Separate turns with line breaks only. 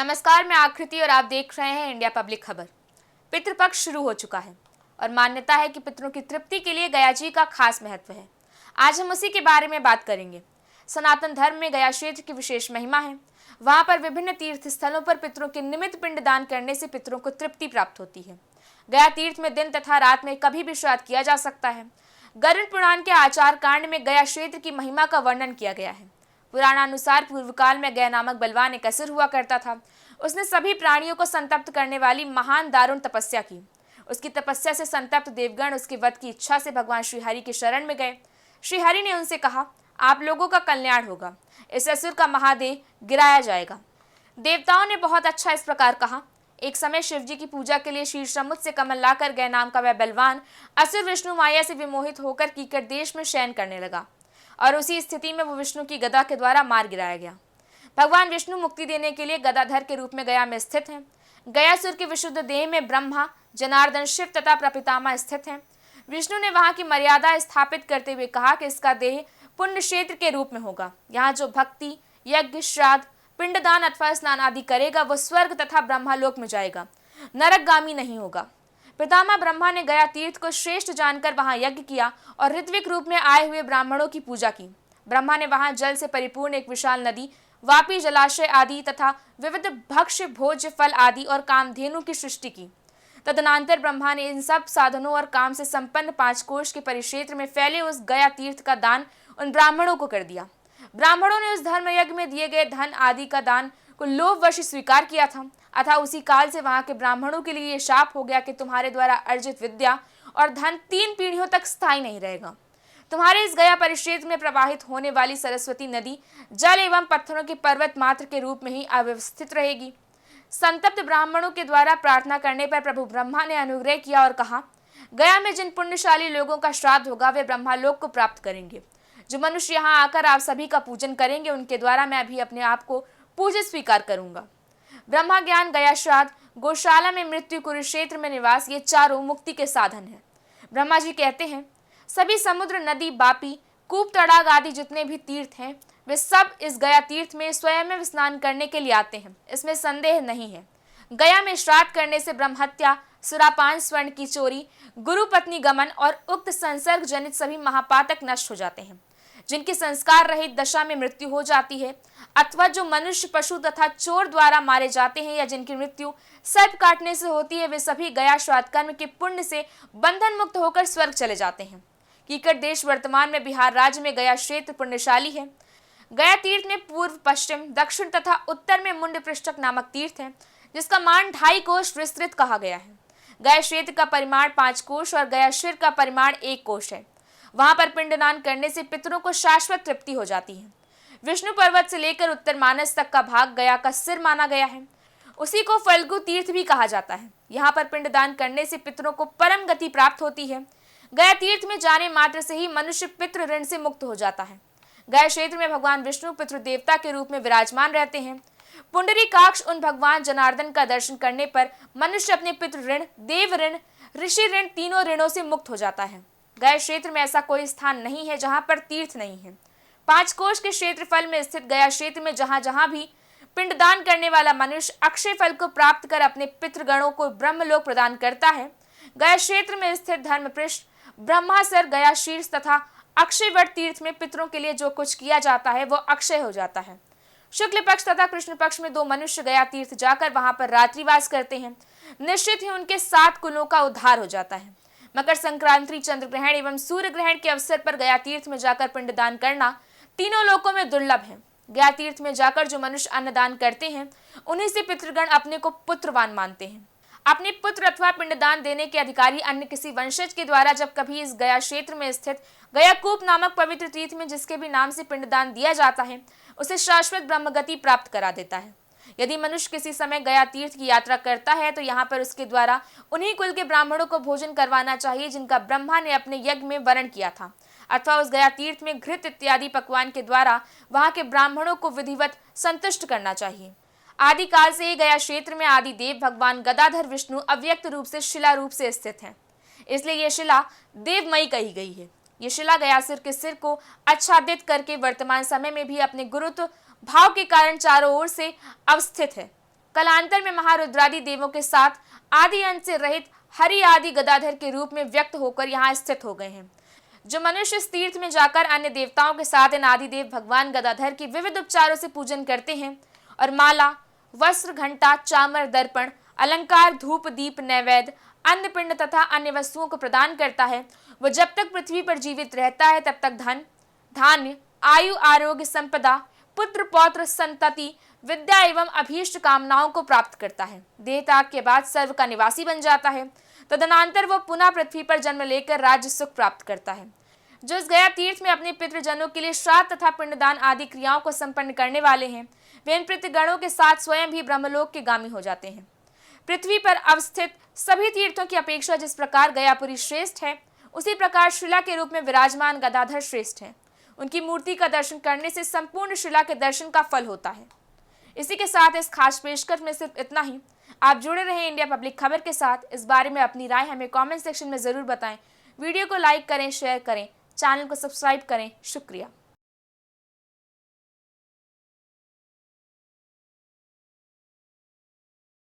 नमस्कार, मैं आकृति और आप देख रहे हैं इंडिया पब्लिक खबर। पितृपक्ष शुरू हो चुका है और मान्यता है कि पितरों की तृप्ति के लिए गया जी का खास महत्व है। आज हम उसी के बारे में बात करेंगे। सनातन धर्म में गया क्षेत्र की विशेष महिमा है। वहां पर विभिन्न तीर्थ स्थलों पर पितरों के निमित्त पिंडदान करने से पितरों को तृप्ति प्राप्त होती है। गया तीर्थ में दिन तथा रात में कभी भी श्राद्ध किया जा सकता है। गरुड़ पुराण के आचार कांड में गया क्षेत्र की महिमा का वर्णन किया गया है। पुराणानुसार पूर्व काल में गया नामक बलवान एक असुर हुआ करता था। उसने सभी प्राणियों को संतप्त करने वाली महान दारुण तपस्या की। उसकी तपस्या से संतप्त देवगण उसके वध की इच्छा से भगवान श्रीहरि की शरण में गए। श्रीहरि ने उनसे कहा, आप लोगों का कल्याण होगा, इस असुर का महादेह गिराया जाएगा। देवताओं ने बहुत अच्छा इस प्रकार कहा। एक समय शिव जी की पूजा के लिए शीर्ष समुद्र से कमल लाकर गए नाम का वह बलवान असुर विष्णु माया से विमोहित होकर कीकर देश में शयन करने लगा और उसी स्थिति में वो विष्णु की गदा के द्वारा मार गिराया गया। भगवान विष्णु मुक्ति देने के लिए गदाधर के रूप में गया में स्थित हैं। गयासुर की विशुद्ध देह में ब्रह्मा, जनार्दन, शिव तथा प्रपितामह स्थित हैं। विष्णु ने वहां की मर्यादा स्थापित करते हुए कहा कि इसका देह पुण्य क्षेत्र के रूप में होगा। यहाँ जो भक्ति, यज्ञ, श्राद्ध, पिंडदान अथवा स्नान आदि करेगा वो स्वर्ग तथा ब्रह्मालोक में जाएगा, नरकगामी नहीं होगा। पितामह ब्रह्मा ने गया तीर्थ को श्रेष्ठ जानकर वहां यज्ञ किया और ऋत्विक रूप में आए हुए ब्राह्मणों की पूजा की। ब्रह्मा ने वहां जल से परिपूर्ण एक विशाल नदी, वापी, जलाशय आदि तथा विविध भक्ष्य, भोज्य, फल आदि और कामधेनु की सृष्टि की। तदनंतर ब्रह्मा ने इन सब साधनों और काम से संपन्न 5 कोश के परिक्षेत्र में फैले उस गया तीर्थ का दान उन ब्राह्मणों को कर दिया। ब्राह्मणों ने उस धर्म यज्ञ में दिए गए धन आदि का दान को लोभवश स्वीकार किया था। अतः उसी काल से वहां के ब्राह्मणों के लिए शाप हो गया कि तुम्हारे द्वारा अर्जित विद्या और धन 3 पीढ़ियों तक स्थायी नहीं रहेगा। तुम्हारे इस गया परिक्षेत्र में प्रवाहित होने वाली सरस्वती नदी जल एवं पत्थरों के पर्वत मात्र के रूप में ही अव्यवस्थित रहेगी। संतप्त ब्राह्मणों के द्वारा प्रार्थना करने पर प्रभु ब्रह्मा ने अनुग्रह किया और कहा, गया में जिन पुण्यशाली लोगों का श्राद्ध होगा वे ब्रह्मालोक को प्राप्त करेंगे। जो मनुष्य यहाँ आकर आप सभी का पूजन करेंगे उनके द्वारा मैं भी अपने आप को पूजित स्वीकार करूंगा। ब्रह्मा ज्ञान, गया श्राद्ध, गौशाला में मृत्यु, कुरुक्षेत्र में निवास, ये चारों मुक्ति के साधन हैं। ब्रह्मा जी कहते हैं, सभी समुद्र, नदी, बापी, कूप, तड़ाग आदि जितने भी तीर्थ हैं वे सब इस गया तीर्थ में स्वयं में स्नान करने के लिए आते हैं, इसमें संदेह नहीं है। गया में श्राद्ध करने से ब्रह्महत्या, सुरापान, स्वर्ण की चोरी, गुरु पत्नी गमन और उक्त संसर्ग जनित सभी महापातक नष्ट हो जाते हैं। जिनकी संस्कार रहित दशा में मृत्यु हो जाती है अथवा जो मनुष्य, पशु तथा चोर द्वारा मारे जाते हैं या जिनकी मृत्यु सर्प काटने से होती है वे सभी गया श्राद्ध कर्म के पुण्य से बंधन मुक्त होकर स्वर्ग चले जाते हैं। कीकट देश वर्तमान में बिहार राज्य में गया क्षेत्र पुण्यशाली है। गया तीर्थ में पूर्व, पश्चिम, दक्षिण तथा उत्तर में मुंड पृष्ठक नामक तीर्थ है जिसका मान 2.5 कोश विस्तृत कहा गया है। गया क्षेत्र का परिमाण 5 कोश और गया शिर का परिमाण 1 कोश है। वहां पर पिंडदान करने से पितरों को शाश्वत तृप्ति हो जाती है। विष्णु पर्वत से लेकर उत्तर मानस तक का भाग गया का सिर माना गया है। उसी को फल्गु तीर्थ भी कहा जाता है। यहाँ पर पिंडदान करने से पितरों को परम गति प्राप्त होती है। गया तीर्थ में जाने मात्र से ही मनुष्य पितृ ऋण से मुक्त हो जाता है। गया क्षेत्र में भगवान विष्णु पितृ देवता के रूप में विराजमान रहते हैं। पुंडरीकाक्ष उन भगवान जनार्दन का दर्शन करने पर मनुष्य अपने पितृ ऋण, देव ऋण, ऋषि ऋण, तीनों ऋणों से मुक्त हो जाता है। गया क्षेत्र में ऐसा कोई स्थान नहीं है जहां पर तीर्थ नहीं है। 5 कोश के क्षेत्रफल में स्थित गया क्षेत्र में जहां जहां भी पिंडदान करने वाला मनुष्य अक्षय फल को प्राप्त कर अपने पितृगणों को ब्रह्मलोक प्रदान करता है। गया क्षेत्र में स्थित धर्मपृष्ठ, ब्रह्मासर, गया शीर्ष तथा अक्षयवट तीर्थ में पितरों के लिए जो कुछ किया जाता है वो अक्षय हो जाता है। शुक्ल पक्ष तथा कृष्ण पक्ष में 2 मनुष्य गया तीर्थ जाकर वहां पर रात्रिवास करते हैं। निश्चित ही उनके 7 कुलों का उद्धार हो जाता है। मकर संक्रांति, चंद्र ग्रहण एवं सूर्य ग्रहण के अवसर पर गया तीर्थ में जाकर पिंडदान करना तीनों लोकों में दुर्लभ है। गया तीर्थ में जाकर जो मनुष्य अन्नदान करते हैं उन्हीं से पितृगण अपने को पुत्रवान मानते हैं। अपने पुत्र अथवा पिंडदान देने के अधिकारी अन्य किसी वंशज के द्वारा जब कभी इस गया क्षेत्र में स्थित गया कूप नामक पवित्र तीर्थ में जिसके भी नाम से पिंडदान दिया जाता है उसे शाश्वत ब्रह्मगति प्राप्त करा देता है। यदि मनुष्य किसी समय गया तीर्थ की यात्रा करता है तो यहाँ पर उसके द्वारा उन्हीं कुल के ब्राह्मणों को भोजन करवाना चाहिए जिनका ब्रह्मा ने अपने यज्ञ में वर्ण किया था, अथवा उस गया तीर्थ में घृत इत्यादि पकवान के द्वारा वहां के ब्राह्मणों को विधिवत संतुष्ट करना चाहिए। आदि काल से ही गया क्षेत्र में आदि देव भगवान गदाधर विष्णु अव्यक्त रूप से शिला रूप से स्थित है, इसलिए यह शिला देवमयी कही गई है। ये शिला गयासुर के सिर को आच्छादित करके वर्तमान समय में भी अपने गुरुत्व भाव के कारण चारों ओर से अवस्थित है। कालांतर में महारुद्रादि देवों के साथ आदि अंत से रहित हरि आदि गदाधर के रूप में व्यक्त होकर यहाँ स्थित हो गए हैं। जो मनुष्य इस तीर्थ में जाकर अन्य देवताओं के साथ इन आदिदेव भगवान गदाधर की विविध उपचारों से पूजन करते हैं और माला, वस्त्र, घंटा, चामर, दर्पण, अलंकार, धूप, दीप, नैवेद्य, अन्न पिंड तथा अन्य वस्तुओं को प्रदान करता है, वह जब तक पृथ्वी पर जीवित रहता है तब तक धन, धान्य, आयु, आरोग्य, संपदा, पुत्र, पौत्र, संतति, विद्या एवं अभीष्ट कामनाओं को प्राप्त करता है। देह त्याग के बाद सर्व का निवासी बन जाता है। तदनंतर वह पुनः पृथ्वी पर जन्म लेकर राज्य सुख प्राप्त करता है। जो इस गया तीर्थ में अपने पितृजनों के लिए श्राद्ध तथा पिंडदान आदि क्रियाओं को संपन्न करने वाले हैं, वे इन पितृगणों के साथ स्वयं भी ब्रह्मलोक के गामी हो जाते हैं। पृथ्वी पर अवस्थित सभी तीर्थों की अपेक्षा जिस प्रकार गयापुरी श्रेष्ठ है, उसी प्रकार शिला के रूप में विराजमान गदाधर श्रेष्ठ है। उनकी मूर्ति का दर्शन करने से संपूर्ण शिला के दर्शन का फल होता है। इसी के साथ इस खास पेशकश में सिर्फ इतना ही। आप जुड़े रहें इंडिया पब्लिक खबर के साथ। इस बारे में अपनी राय हमें कमेंट सेक्शन में ज़रूर बताएं। वीडियो को लाइक करें, शेयर करें, चैनल को सब्सक्राइब करें। शुक्रिया।